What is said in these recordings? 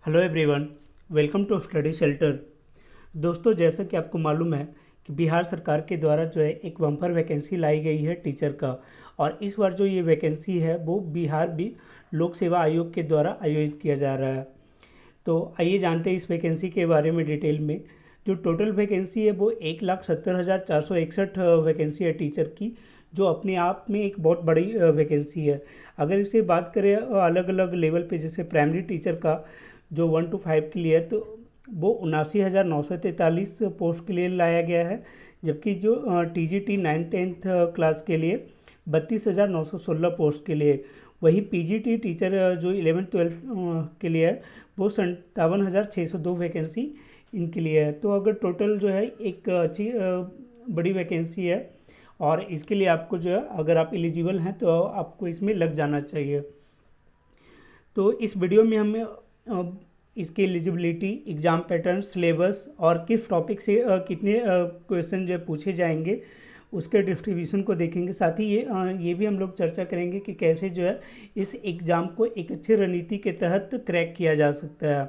Hello everyone, welcome to study shelter. दोस्तों, जैसा कि आपको मालूम है कि बिहार सरकार के द्वारा जो है एक बम्पर वैकेंसी लाई गई है टीचर का। और इस बार जो ये वैकेंसी है वो बिहार भी लोक सेवा आयोग के द्वारा आयोजित किया जा रहा है। तो आइए जानते हैं इस वैकेंसी के बारे में डिटेल में। जो टोटल वैकेंसी है वो 1,70,461 वैकेंसी है टीचर की, जो अपने आप में एक बहुत बड़ी वैकेंसी है। अगर इसे बात करें अलग अलग लेवल पे, जैसे प्राइमरी टीचर का जो 1 to 5 के लिए है, तो वो 79,943 पोस्ट के लिए लाया गया है। जबकि जो TGT 9th-10th क्लास के लिए 32,916 पोस्ट के लिए। वही PGT टीचर जो 11th-12th के लिए है वो 57,602 वैकेंसी इनके लिए है। तो अगर टोटल जो है एक अच्छी बड़ी वैकेंसी है, और इसके लिए आपको जो है अगर आप एलिजिबल हैं तो आपको इसमें लग जाना चाहिए। तो इस वीडियो में हमें इसकी एलिजिबिलिटी, एग्ज़ाम पैटर्न, सिलेबस और किस टॉपिक से कितने क्वेश्चन जो पूछे जाएंगे उसके डिस्ट्रीब्यूशन को देखेंगे। साथ ही ये भी हम लोग चर्चा करेंगे कि कैसे जो है इस एग्ज़ाम को एक अच्छी रणनीति के तहत क्रैक किया जा सकता है।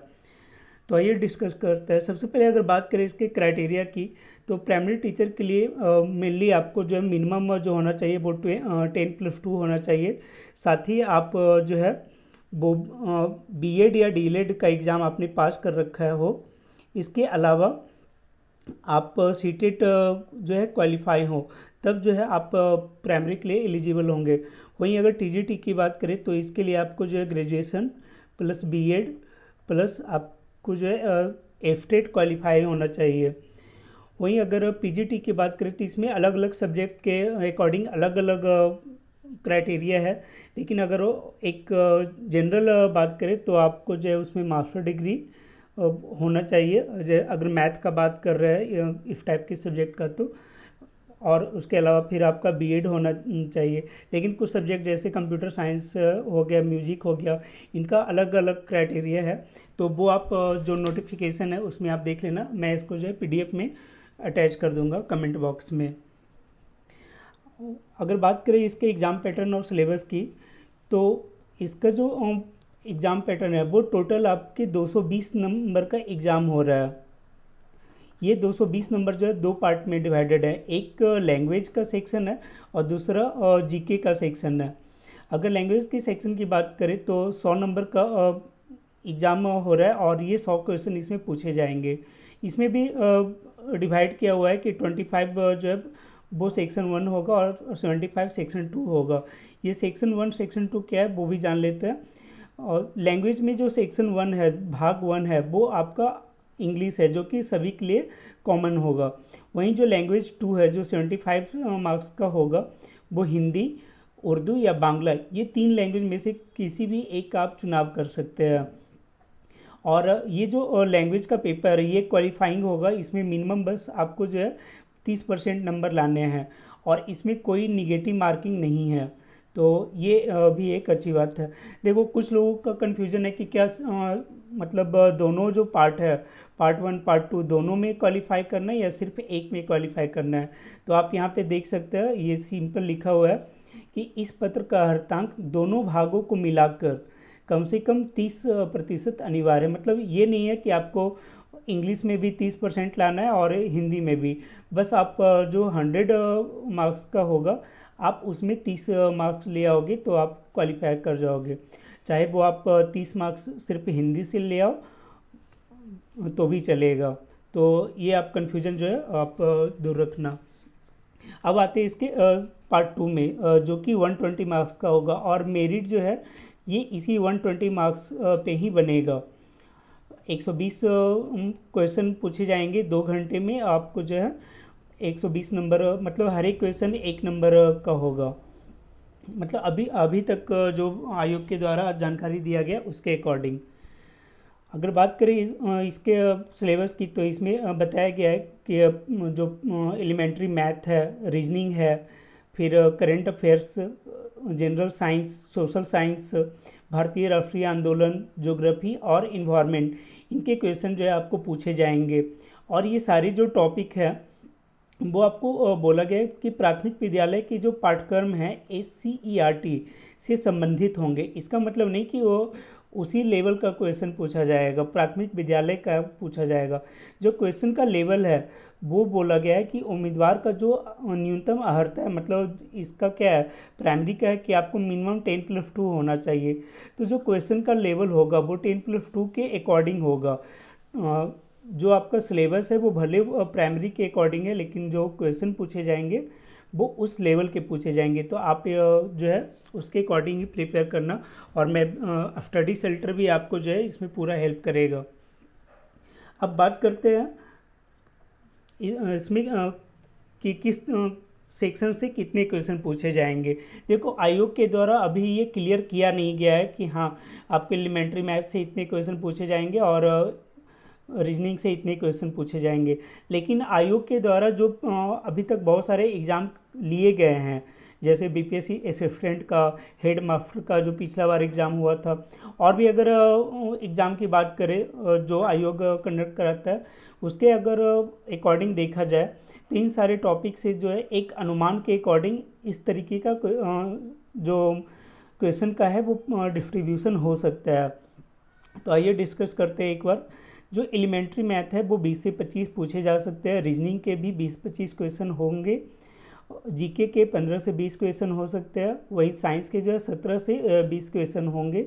तो आइए डिस्कस करते हैं। सबसे पहले अगर बात करें इसके क्राइटेरिया की, तो प्राइमरी टीचर के लिए मेनली आपको जो है मिनिमम जो होना चाहिए वो 10+2 होना चाहिए। साथ ही आप जो है वो BEd या DLED का एग्ज़ाम आपने पास कर रखा हो। इसके अलावा आप सीटेट जो है क्वालिफाई हो, तब जो है आप प्राइमरी के लिए एलिजिबल होंगे। वहीं अगर TGT की बात करें तो इसके लिए आपको जो है ग्रेजुएशन प्लस BEd प्लस आपको जो है एफटेट क्वालिफाई होना चाहिए। वहीं अगर PGT की बात करें तो इसमें अलग अलग सब्जेक्ट के अकॉर्डिंग अलग अलग क्राइटेरिया है। लेकिन अगर एक जनरल बात करें तो आपको जो है उसमें मास्टर डिग्री होना चाहिए, अगर मैथ का बात कर रहे हैं इस टाइप के सब्जेक्ट का तो। और उसके अलावा फिर आपका BEd होना चाहिए। लेकिन कुछ सब्जेक्ट जैसे कंप्यूटर साइंस हो गया, म्यूजिक हो गया, इनका अलग अलग क्राइटेरिया है। तो वो आप जो नोटिफिकेशन है उसमें आप देख लेना। मैं इसको जो है PDF में अटैच कर दूंगा कमेंट बॉक्स में। अगर बात करें इसके एग्ज़ाम पैटर्न और सिलेबस की, तो इसका जो एग्ज़ाम पैटर्न है वो टोटल आपके 220 नंबर का एग्ज़ाम हो रहा है। ये 220 नंबर जो है दो पार्ट में डिवाइडेड है। एक लैंग्वेज का सेक्शन है और दूसरा GK का सेक्शन है। अगर लैंग्वेज के सेक्शन की बात करें तो 100 नंबर का एग्ज़ाम हो रहा है और ये 100 क्वेश्चन इसमें पूछे जाएंगे। इसमें भी डिवाइड किया हुआ है कि 25 जो है वो सेक्शन 1 होगा और 75 सेक्शन 2 होगा। ये सेक्शन 1 सेक्शन 2 क्या है वो भी जान लेते हैं। और लैंग्वेज में जो सेक्शन 1 है, भाग 1 है, वो आपका इंग्लिश है, जो कि सभी के लिए कॉमन होगा। वहीं जो लैंग्वेज 2 है जो 75 मार्क्स का होगा, वो हिंदी, उर्दू या बांग्ला, ये 3 लैंग्वेज में से किसी भी एक का आप चुनाव कर सकते हैं। और ये जो लैंग्वेज का पेपर है ये क्वालिफाइंग होगा। इसमें मिनिमम बस आपको जो है 30% नंबर लाने हैं और इसमें कोई निगेटिव मार्किंग नहीं है। तो ये भी एक अच्छी बात है। देखो, कुछ लोगों का कन्फ्यूजन है कि क्या मतलब दोनों जो पार्ट है, पार्ट 1 पार्ट 2, दोनों में क्वालिफाई करना है या सिर्फ एक में क्वालिफाई करना है। तो आप यहाँ पे देख सकते हैं, ये सिंपल लिखा हुआ है कि इस पत्र का हर्तांक दोनों भागों को मिलाकर कम से कम 30% अनिवार्य है। मतलब ये नहीं है कि आपको इंग्लिश में भी 30% लाना है और हिंदी में भी। बस आप जो 100 मार्क्स का होगा आप उसमें 30 मार्क्स ले आओगे तो आप क्वालिफाई कर जाओगे। चाहे वो आप 30 मार्क्स सिर्फ हिंदी से ले आओ तो भी चलेगा। तो ये आप कन्फ्यूजन जो है आप दूर रखना। अब आते हैं इसके पार्ट 2 में, जो कि 120 मार्क्स का होगा और मेरिट जो है ये इसी 120 मार्क्स पे ही बनेगा। 120 क्वेश्चन पूछे जाएंगे 2 घंटे में। आपको जो है 120 नंबर, मतलब हर एक क्वेश्चन 1 नंबर का होगा। मतलब अभी अभी तक जो आयोग के द्वारा जानकारी दिया गया उसके अकॉर्डिंग। अगर बात करें इसके सिलेबस की, तो इसमें बताया गया है कि जो एलिमेंट्री मैथ है, रीजनिंग है, फिर current affairs, general science, social science, भारतीय राष्ट्रीय आंदोलन, ज्योग्राफी और इन्वायरमेंट, इनके क्वेश्चन जो है आपको पूछे जाएंगे। और ये सारे जो टॉपिक है वो आपको बोला गया है कि प्राथमिक विद्यालय के जो पाठ्यक्रम हैं SCERT से संबंधित होंगे। इसका मतलब नहीं कि वो उसी लेवल का क्वेश्चन पूछा जाएगा, प्राथमिक विद्यालय का पूछा जाएगा। जो क्वेश्चन का लेवल है वो बोला गया है कि उम्मीदवार का जो न्यूनतम अर्हता है, मतलब इसका क्या है, प्राइमरी का है कि आपको मिनिमम 10+2 होना चाहिए। तो जो क्वेश्चन का लेवल होगा वो 10+2 के अकॉर्डिंग होगा। जो आपका सिलेबस है वो भले प्राइमरी के अकॉर्डिंग है, लेकिन जो क्वेश्चन पूछे जाएंगे वो उस लेवल के पूछे जाएंगे। तो आप जो है उसके अकॉर्डिंग ही प्रिपेयर करना, और मैं स्टडी सेंटर भी आपको जो है इसमें पूरा हेल्प करेगा। अब बात करते हैं इसमें कि किस सेक्शन से कितने क्वेश्चन पूछे जाएंगे। देखो, आयोग के द्वारा अभी ये क्लियर किया नहीं गया है कि हाँ आपके एलिमेंट्री मैथ से इतने क्वेश्चन पूछे जाएंगे और रीजनिंग से इतने क्वेश्चन पूछे जाएंगे। लेकिन आयोग के द्वारा जो अभी तक बहुत सारे एग्ज़ाम लिए गए हैं, जैसे बीपीएससी असिस्टेंट का, हेड मास्टर का जो पिछला बार एग्ज़ाम हुआ था, और भी अगर एग्ज़ाम की बात करें जो आयोग कंडक्ट कराता है, उसके अगर अकॉर्डिंग देखा जाए तो इन सारे टॉपिक से जो है एक अनुमान के अकॉर्डिंग इस तरीके का जो क्वेश्चन का है वो डिस्ट्रीब्यूशन हो सकता है। तो आइए डिस्कस करते हैं एक बार। जो एलिमेंट्री मैथ है वो 20 से 25 पूछे जा सकते हैं, रीजनिंग के भी 20-25 क्वेश्चन होंगे, जीके के 15 से 20 क्वेश्चन हो सकते हैं, वही साइंस के जो है 17 से 20 क्वेश्चन होंगे,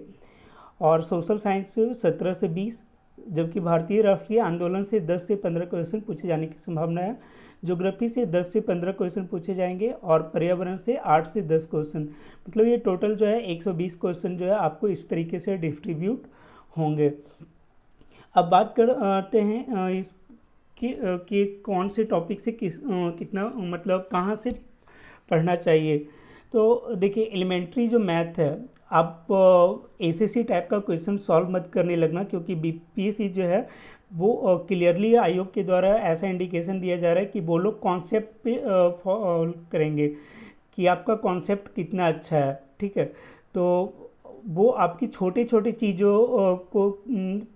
और सोशल साइंस 17 से 20, जबकि भारतीय राष्ट्रीय आंदोलन से 10 से 15 क्वेश्चन पूछे जाने की संभावना है। ज्योग्राफी से 10 से 15 क्वेश्चन पूछे जाएंगे, और पर्यावरण से 8 से 10 क्वेश्चन, मतलब ये टोटल जो है 120 क्वेश्चन जो है आपको इस तरीके से डिस्ट्रीब्यूट होंगे। अब बात करते हैं इस कि कौन से टॉपिक से कितना, मतलब कहाँ से पढ़ना चाहिए। तो देखिए, एलिमेंट्री जो मैथ है, आप एसएससी टाइप का क्वेश्चन सॉल्व मत करने लगना, क्योंकि बीपीएससी जो है वो क्लियरली आयोग के द्वारा ऐसा इंडिकेशन दिया जा रहा है कि वो लोग कॉन्सेप्ट पे फॉलो करेंगे कि आपका कॉन्सेप्ट कितना अच्छा है, ठीक है। तो वो आपकी छोटी छोटी चीज़ों को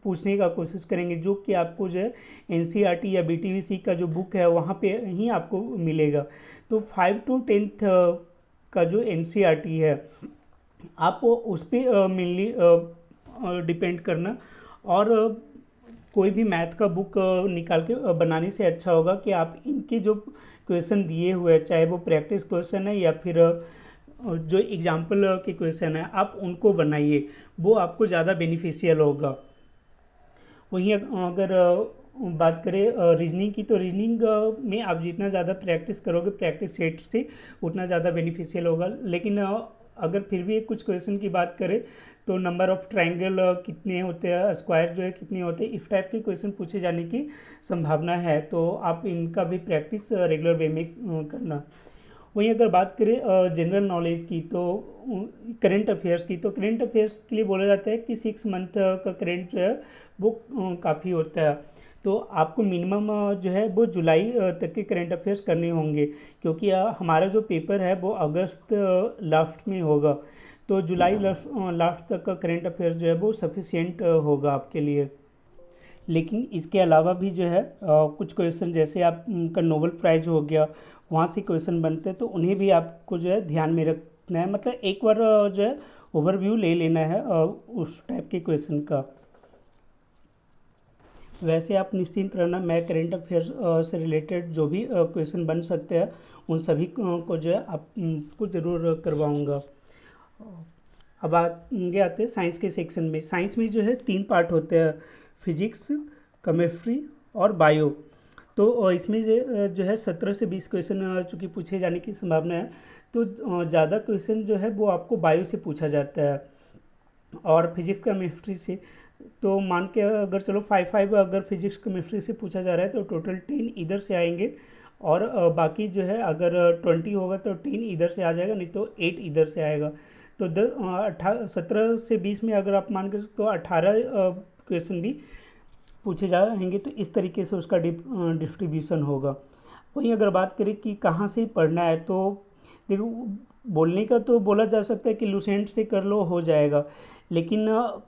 पूछने का कोशिश करेंगे, जो कि आपको जो है एनसीईआरटी या बीटीवीसी का जो बुक है वहाँ पे ही आपको मिलेगा। तो 5 to 10th का जो एनसीईआरटी है आप उस पर मेनली डिपेंड करना, और कोई भी मैथ का बुक निकाल के बनाने से अच्छा होगा कि आप इनके जो क्वेश्चन दिए हुए हैं, चाहे वो प्रैक्टिस क्वेश्चन है या फिर जो एग्जाम्पल के क्वेश्चन है, आप उनको बनाइए, वो आपको ज़्यादा बेनिफिशियल होगा। वहीं अगर बात करें रीजनिंग की, तो रीजनिंग में आप जितना ज़्यादा प्रैक्टिस करोगे प्रैक्टिस सेट से, उतना ज़्यादा बेनिफिशियल होगा। लेकिन अगर फिर भी कुछ क्वेश्चन की बात करें तो नंबर ऑफ ट्रायंगल कितने होते हैं, स्क्वायर जो है कितने होते हैं, इस टाइप के क्वेश्चन पूछे जाने की संभावना है। तो आप इनका भी प्रैक्टिस रेगुलर वे में करना। वहीं अगर बात करें जनरल नॉलेज की, तो करंट अफेयर्स की, तो करंट अफेयर्स के लिए बोला जाता है कि 6 मंथ का करंट जो है वो काफ़ी होता है। तो आपको मिनिमम जो है वो जुलाई तक के करंट अफेयर्स करने होंगे, क्योंकि हमारा जो पेपर है वो अगस्त लास्ट में होगा। तो जुलाई लास्ट तक का करंट अफेयर्स जो है वो सफिशिएंट होगा आपके लिए। लेकिन इसके अलावा भी जो है कुछ क्वेश्चन, जैसे आपका नोबेल प्राइज़ हो गया, वहाँ से क्वेश्चन बनते हैं, तो उन्हें भी आपको जो है ध्यान में रखना है, मतलब एक बार जो है ओवरव्यू ले लेना है उस टाइप के क्वेश्चन का। वैसे आप निश्चिंत रहना, मैं करंट अफेयर्स से रिलेटेड जो भी क्वेश्चन बन सकते हैं उन सभी को जो है आपको ज़रूर करवाऊँगा। अब आगे आते हैं साइंस के सेक्शन में। साइंस में जो है 3 पार्ट होते हैं, फिजिक्स, केमिस्ट्री और बायो। तो इसमें जो है 17 से 20 क्वेश्चन चूँकि पूछे जाने की संभावना है, तो ज़्यादा क्वेश्चन जो है वो आपको बायो से पूछा जाता है, और फिजिक्स केमिस्ट्री से तो मान के अगर चलो 5 अगर फिजिक्स केमिस्ट्री से पूछा जा रहा है तो टोटल 10 इधर से आएंगे, और बाकी जो है अगर 20 होगा तो 10 इधर से आ जाएगा, नहीं तो 8 इधर से आएगा। तो 17 से 20 में अगर आप मान के तो 18 क्वेश्चन भी पूछे जाएंगे। तो इस तरीके से उसका डिस्ट्रीब्यूशन होगा। वहीं अगर बात करें कि कहाँ से पढ़ना है, तो देखो, बोलने का तो बोला जा सकता है कि लूसेंट से कर लो हो जाएगा, लेकिन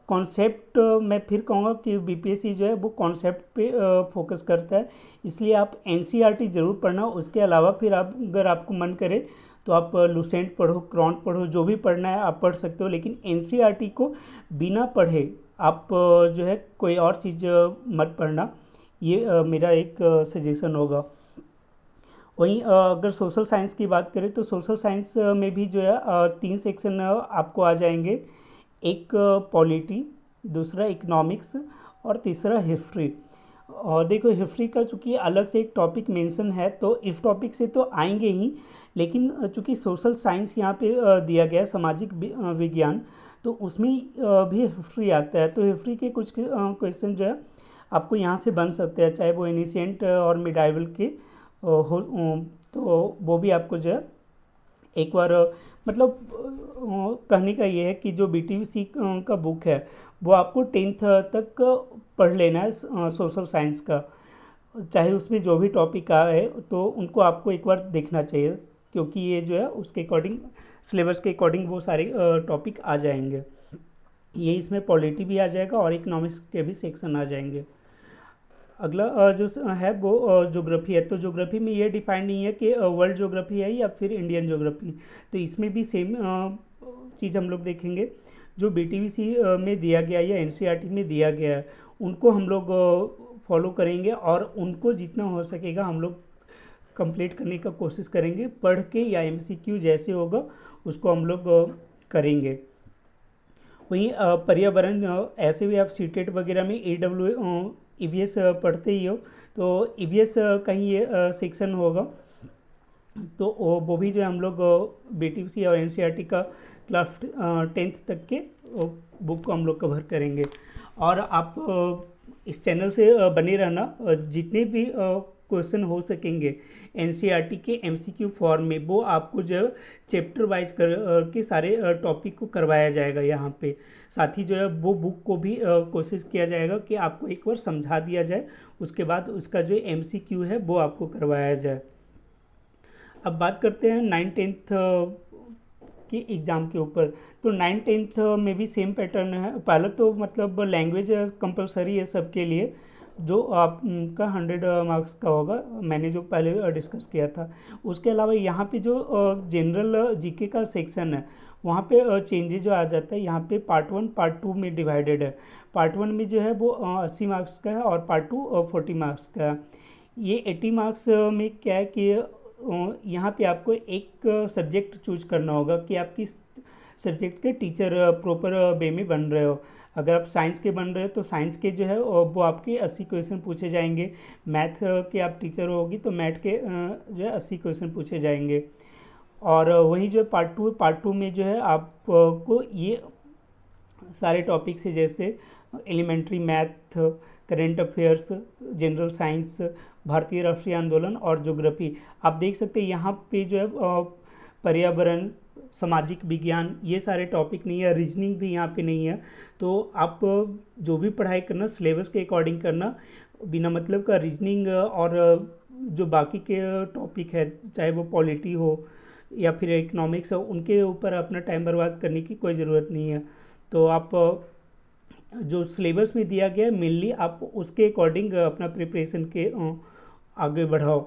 कॉन्सेप्ट मैं फिर कहूँगा कि बीपीएससी जो है वो कॉन्सेप्ट पे फोकस करता है, इसलिए आप एनसीईआरटी ज़रूर पढ़ना। उसके अलावा फिर आप अगर आपको मन करे तो आप लुसेंट पढ़ो, क्रांत पढ़ो, जो भी पढ़ना है आप पढ़ सकते हो, लेकिन एनसीईआरटी को बिना पढ़े आप जो है कोई और चीज़ मत पढ़ना, ये मेरा एक सजेशन होगा। वहीं अगर सोशल साइंस की बात करें तो सोशल साइंस में भी जो है 3 सेक्शन आपको आ जाएंगे। एक पॉलिटी, दूसरा इकोनॉमिक्स और तीसरा हिस्ट्री। और देखो हिस्ट्री का चूँकि अलग से एक टॉपिक मेंशन है, तो इस टॉपिक से तो आएंगे ही, लेकिन चूँकि सोशल साइंस यहाँ पे दिया गया है, सामाजिक विज्ञान, तो उसमें भी हिस्ट्री आता है। तो हिस्ट्री के कुछ क्वेश्चन जो है आपको यहाँ से बन सकते हैं, चाहे वो एनिशिएंट और मिडाइवल के हो, तो वो भी आपको जो है एक बार मतलब कहने का ये है कि जो बीटीसी का बुक है वो आपको 10th तक पढ़ लेना है सोशल साइंस का, चाहे उसमें जो भी टॉपिक आए तो उनको आपको एक बार देखना चाहिए, क्योंकि ये जो है उसके अकॉर्डिंग, सिलेबस के अकॉर्डिंग वो सारे टॉपिक आ जाएंगे। ये इसमें पॉलिटी भी आ जाएगा और इकोनॉमिक्स के भी सेक्शन आ जाएंगे। अगला जो है वो ज्योग्राफी है। तो ज्योग्राफी में ये डिफाइन नहीं है कि वर्ल्ड ज्योग्राफी है या फिर इंडियन ज्योग्राफी, तो इसमें भी सेम चीज़ हम लोग देखेंगे। जो बीटीवीसी में दिया गया या एनसीईआरटी में दिया गया है उनको हम लोग फॉलो करेंगे, और उनको जितना हो सकेगा हम लोग कंप्लीट करने का कोशिश करेंगे पढ़ के, या एमसीक्यू जैसे होगा उसको हम लोग करेंगे। वहीं पर्यावरण, ऐसे भी आप सीटेट वगैरह में ईवीएस पढ़ते ही हो, तो ईवीएस का ही ये सेक्शन होगा, तो वो भी जो है हम लोग बीटीसी और एनसीईआरटी का क्लास 10th तक के बुक को हम लोग कवर करेंगे। और आप इस चैनल से बने रहना, जितने भी क्वेश्चन हो सकेंगे एनसीईआरटी के एमसीक्यू फॉर्म में, वो आपको जो चैप्टर वाइज के सारे टॉपिक को करवाया जाएगा यहाँ पे। साथ ही जो है वो बुक को भी कोशिश किया जाएगा कि आपको एक बार समझा दिया जाए, उसके बाद उसका जो एमसीक्यू है वो आपको करवाया जाए। अब बात करते हैं 9th 10th की एग्ज़ाम के ऊपर। तो 9th 10th में भी सेम पैटर्न है। पहले तो मतलब लैंग्वेज कंपलसरी है सबके लिए, जो आपका 100 मार्क्स का होगा, मैंने जो पहले डिस्कस किया था। उसके अलावा यहाँ पे जो जनरल जीके का सेक्शन है वहाँ पे चेंजेज जो आ जाता है। यहाँ पे पार्ट 1 पार्ट 2 में डिवाइडेड है। पार्ट 1 में जो है वो 80 मार्क्स का है और पार्ट 2 40 मार्क्स का है। ये 80 मार्क्स में क्या है कि यहाँ पे आपको एक सब्जेक्ट चूज करना होगा कि आप किस सब्जेक्ट के टीचर प्रॉपर वे में बन रहे हो। अगर आप साइंस के बन रहे हो तो साइंस के जो है वो आपके 80 क्वेश्चन पूछे जाएंगे। मैथ के आप टीचर होगी तो मैथ के जो है 80 क्वेश्चन पूछे जाएंगे। और वही जो पार्ट टू में जो है आपको ये सारे टॉपिक से, जैसे elementary math, current affairs, general science, भारतीय राष्ट्रीय आंदोलन और ज्योग्राफी, आप देख सकते हैं यहाँ पे जो है पर्यावरण, सामाजिक विज्ञान, ये सारे टॉपिक नहीं है। रीजनिंग भी यहाँ पे नहीं है। तो आप जो भी पढ़ाई करना सिलेबस के अकॉर्डिंग करना, बिना मतलब का रीजनिंग और जो बाकी के टॉपिक है, चाहे वो पॉलिटी हो या फिर इकोनॉमिक्स हो, उनके ऊपर अपना टाइम बर्बाद करने की कोई ज़रूरत नहीं है। तो आप जो सिलेबस में दिया गया है मेनली आप उसके अकॉर्डिंग अपना प्रिपरेशन के आगे बढ़ाओ।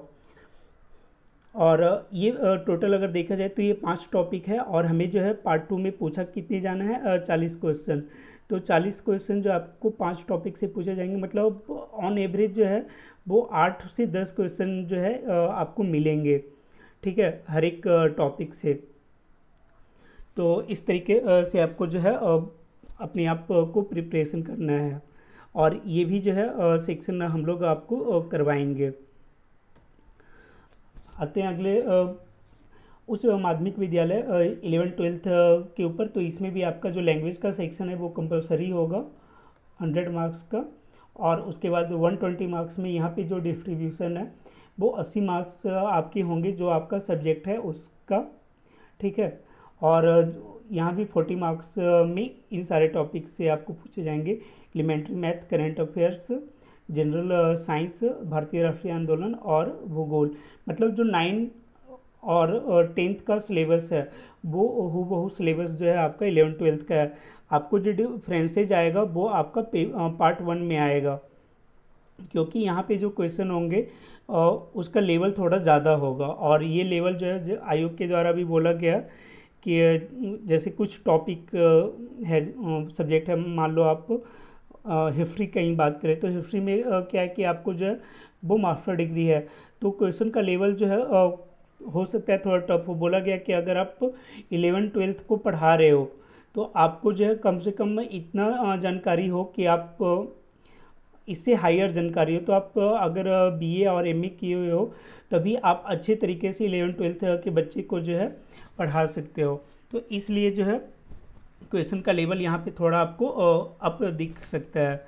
और ये टोटल अगर देखा जाए तो ये 5 टॉपिक है, और हमें जो है पार्ट 2 में पूछा कितने जाना है 40 क्वेश्चन। तो 40 क्वेश्चन जो आपको 5 टॉपिक से पूछे जाएंगे, मतलब ऑन एवरेज जो है वो 8 से 10 क्वेश्चन जो है आपको मिलेंगे, ठीक है, हर एक टॉपिक से। तो इस तरीके से आपको जो है अपने आप को प्रिपरेशन करना है, और ये भी जो है सेक्शन हम लोग आपको करवाएंगे। आते हैं अगले उच्च माध्यमिक विद्यालय 11th 12th के ऊपर। तो इसमें भी आपका जो लैंग्वेज का सेक्शन है वो कंपलसरी होगा 100 मार्क्स का, और उसके बाद 120 मार्क्स में यहाँ पे जो डिस्ट्रीब्यूशन है वो 80 मार्क्स आपके होंगे जो आपका सब्जेक्ट है उसका, ठीक है। और यहाँ भी 40 मार्क्स में इन सारे टॉपिक से आपको पूछे जाएंगे। Elementary math, current affairs, general science, भारतीय राष्ट्रीय आंदोलन और भूगोल। मतलब जो 9 और 10th का सिलेबस है वो हूबहू सिलेबस जो है आपका 11th 12th का है। आपको जो डिफरेंसेज आएगा वो आपका पार्ट 1 में आएगा, क्योंकि यहाँ पे जो क्वेश्चन होंगे उसका लेवल थोड़ा ज़्यादा होगा। और ये लेवल जो है आयोग के द्वारा भी बोला गया कि जैसे कुछ टॉपिक है, सब्जेक्ट है, मान लो आप हिस्ट्री की ही बात करें तो हिस्ट्री में क्या है कि आपको जो है वो मास्टर डिग्री है, तो क्वेश्चन का लेवल जो है हो सकता है थोड़ा टफ हो। बोला गया कि अगर आप 11वीं 12वीं को पढ़ा रहे हो तो आपको जो है कम से कम इतना जानकारी हो कि आप इससे हायर जानकारी हो, तो आप अगर बीए और एमए किए हुए हो तभी आप अच्छे तरीके से 11वीं 12वीं के बच्चे को जो है पढ़ा सकते हो। तो इसलिए जो है क्वेश्चन का लेवल यहाँ पे थोड़ा आपको अप दिख सकता है।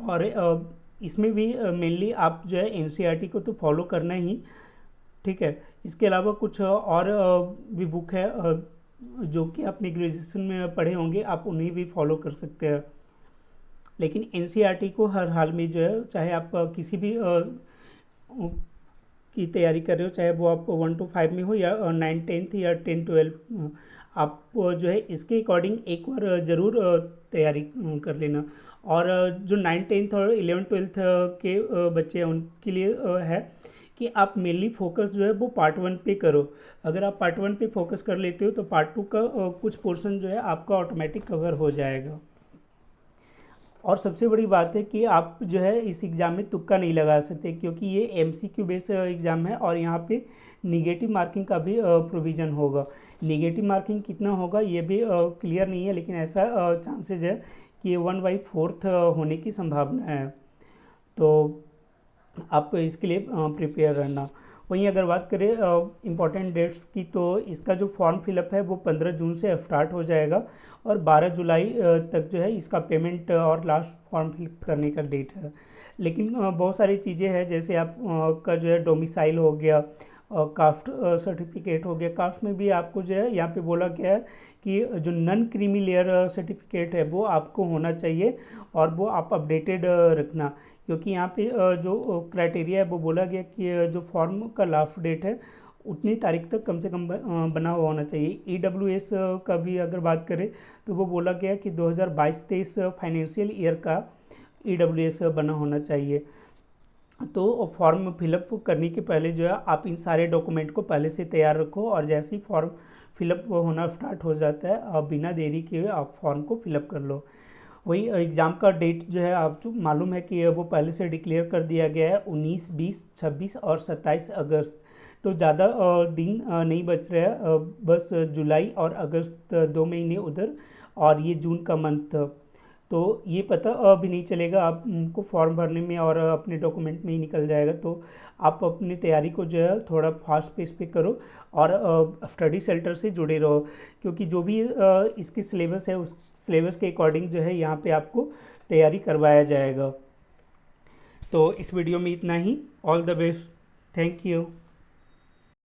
और इसमें भी मेनली आप जो है एनसीईआरटी को तो फॉलो करना ही, ठीक है। इसके अलावा कुछ और भी बुक है जो कि आपने ग्रेजुएशन में पढ़े होंगे, आप उन्हें भी फॉलो कर सकते हैं। लेकिन एनसीईआरटी को हर हाल में जो है, चाहे आप किसी भी की तैयारी कर रहे हो, चाहे वो आप 1 to 5 में हो या 9th 10th या 10th 12th, आप जो है इसके अकॉर्डिंग एक बार ज़रूर तैयारी कर लेना। और जो 9th 10th और 11th 12th के बच्चे हैं उनके लिए है कि आप मेनली फोकस जो है वो पार्ट 1 पे करो। अगर आप पार्ट 1 पे फोकस कर लेते हो तो पार्ट 2 का कुछ पोर्शन जो है आपका ऑटोमेटिक कवर हो जाएगा। और सबसे बड़ी बात है कि आप जो है इस एग्ज़ाम में तुक्का नहीं लगा सकते, क्योंकि ये एमसीक्यू बेस्ड एग्ज़ाम है और यहाँ पे निगेटिव मार्किंग का भी प्रोविज़न होगा। निगेटिव मार्किंग कितना होगा ये भी क्लियर नहीं है, लेकिन ऐसा चांसेस है कि 1/4 होने की संभावना है। तो आप इसके लिए प्रिपेयर रहना। वहीं अगर बात करें इम्पॉर्टेंट डेट्स की, तो इसका जो फॉर्म फिलअप है वो 15 जून से स्टार्ट हो जाएगा और 12 जुलाई तक जो है इसका पेमेंट और लास्ट फॉर्म फिलअप करने का डेट है। लेकिन बहुत सारी चीज़ें हैं, जैसे आप का जो है डोमिसाइल हो गया, कास्ट सर्टिफिकेट हो गया। कास्ट में भी आपको जो है यहाँ पे बोला गया है कि जो नन क्रीमी लेयर सर्टिफिकेट है वो आपको होना चाहिए और वो आप अपडेटेड रखना, क्योंकि यहाँ पे जो क्राइटेरिया है वो बोला गया कि जो फॉर्म का लास्ट डेट है उतनी तारीख तक कम से कम बना हुआ होना चाहिए। ईडब्ल्यूएस का भी अगर बात करें तो वो बोला गया कि 2022-23 फाइनेंशियल ईयर का ईडब्ल्यूएस बना होना चाहिए। तो फॉर्म फिलअप करने के पहले जो है आप इन सारे डॉक्यूमेंट को पहले से तैयार रखो, और जैसे ही फॉर्म फिलअप होना स्टार्ट हो जाता है आप बिना देरी किए आप फॉर्म को फिलअप कर लो। वही एग्ज़ाम का डेट जो है आपको मालूम है कि वो पहले से डिक्लेयर कर दिया गया है, 19, 20, 26 और 27 अगस्त। तो ज़्यादा दिन नहीं बच रहा है, बस जुलाई और अगस्त 2 महीने उधर और ये जून का मंथ। तो ये पता भी नहीं चलेगा आपको फॉर्म भरने में और अपने डॉक्यूमेंट में ही निकल जाएगा। तो आप अपनी तैयारी को जो है थोड़ा फास्ट पेस पे करो और स्टडी सेंटर से जुड़े रहो, क्योंकि जो भी इसकी सिलेबस है उस सिलेबस के अकॉर्डिंग जो है यहाँ पे आपको तैयारी करवाया जाएगा। तो इस वीडियो में इतना ही। All the best. Thank you.